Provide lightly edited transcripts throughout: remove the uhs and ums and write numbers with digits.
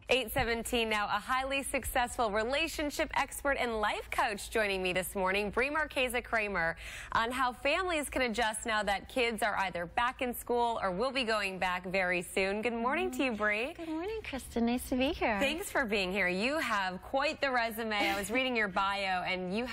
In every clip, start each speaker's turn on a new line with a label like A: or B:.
A: 8:17 now, a highly successful relationship expert and life coach joining me this morning, Bree Maresca-Kramer, on how families can adjust now that kids are either back in school or will be going back very soon. Good morning to you, Bree.
B: Good morning, Kristine. Nice to be here.
A: Thanks for being here. You have quite the resume. I was reading your bio, and your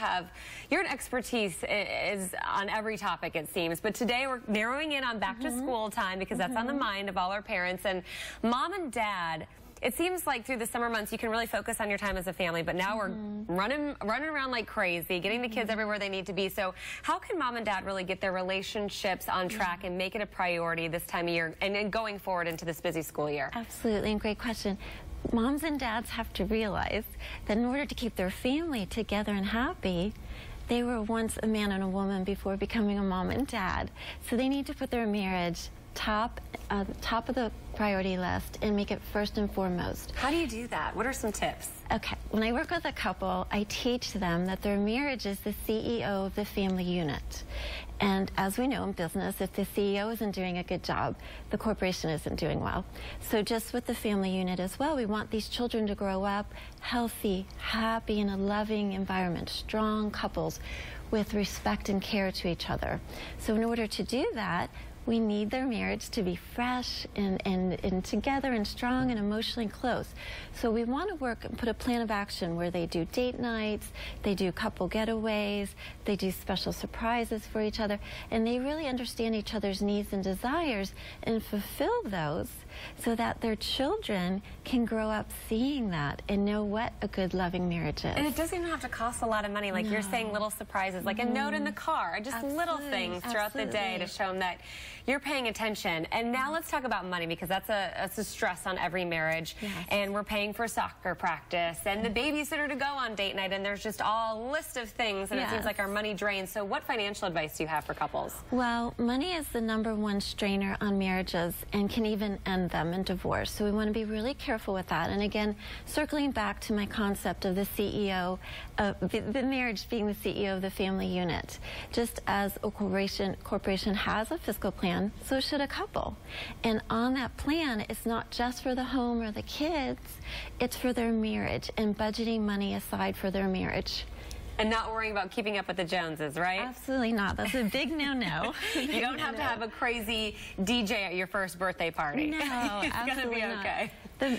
A: expertise is on every topic, it seems. But today we're narrowing in on back to school time because that's on the mind of all our parents. And mom and dad, it seems like through the summer months you can really focus on your time as a family, but now we're running around like crazy, getting the kids everywhere they need to be. So how can mom and dad really get their relationships on track and make it a priority this time of year and going forward into this busy school year?
B: Absolutely, and great question. Moms and dads have to realize that in order to keep their family together and happy, they were once a man and a woman before becoming a mom and dad. So they need to put their marriage top of the priority list and make it first and foremost.
A: How do you do that? What are some tips?
B: Okay, when I work with a couple, I teach them that their marriage is the CEO of the family unit. And as we know in business, if the CEO isn't doing a good job, the corporation isn't doing well. So just with the family unit as well, we want these children to grow up healthy, happy, in a loving environment, strong couples with respect and care to each other. So in order to do that, we need their marriage to be fresh and together and strong and emotionally close. So we want to work and put a plan of action where they do date nights, they do couple getaways, they do special surprises for each other, and they really understand each other's needs and desires and fulfill those so that their children can grow up seeing that and know what a good loving marriage is.
A: And it doesn't even have to cost a lot of money, like you're saying, little surprises, like a note in the car, just little things throughout the day to show them that you're paying attention. And now let's talk about money, because that's a stress on every marriage.
B: Yes.
A: And we're paying for soccer practice and the babysitter to go on date night, and there's just a list of things, and it seems like our money drains. So what financial advice do you have for couples?
B: Well, money is the #1 strainer on marriages and can even end them in divorce. So we want to be really careful with that. And again, circling back to my concept of the CEO, the marriage being the CEO of the family unit. Just as a corporation has a fiscal plan, so should a couple. And on that plan, it's not just for the home or the kids, it's for their marriage and budgeting money aside for their marriage.
A: And not worrying about keeping up with the Joneses, right?
B: Absolutely not. That's a big no-no.
A: You don't have to have a crazy DJ at your first birthday party.
B: No,
A: it's going to be okay.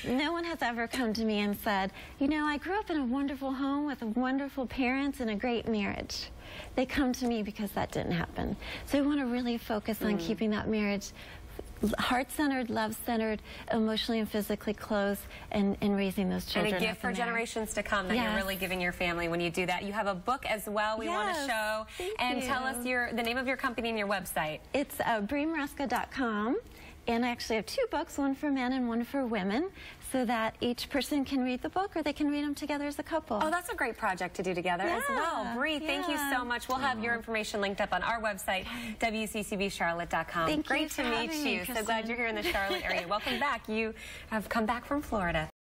B: No one has ever come to me and said, you know, I grew up in a wonderful home with wonderful parents and a great marriage. They come to me because that didn't happen. So we want to really focus on keeping that marriage heart-centered, love-centered, emotionally and physically close, and raising those children.
A: And a gift for generations to come that you're really giving your family when you do that. You have a book as well we want to show. And tell us the name of your company and your website.
B: It's BreeMaresca.com. And I actually have 2 books, one for men and one for women, so that each person can read the book or they can read them together as a couple.
A: Oh, that's a great project to do together as well. Bree, thank you so much. We'll have your information linked up on our website, WCCBCharlotte.com.
B: Thank
A: great to meet you.
B: Kristine.
A: So glad you're here in the Charlotte area. Welcome back. You have come back from Florida.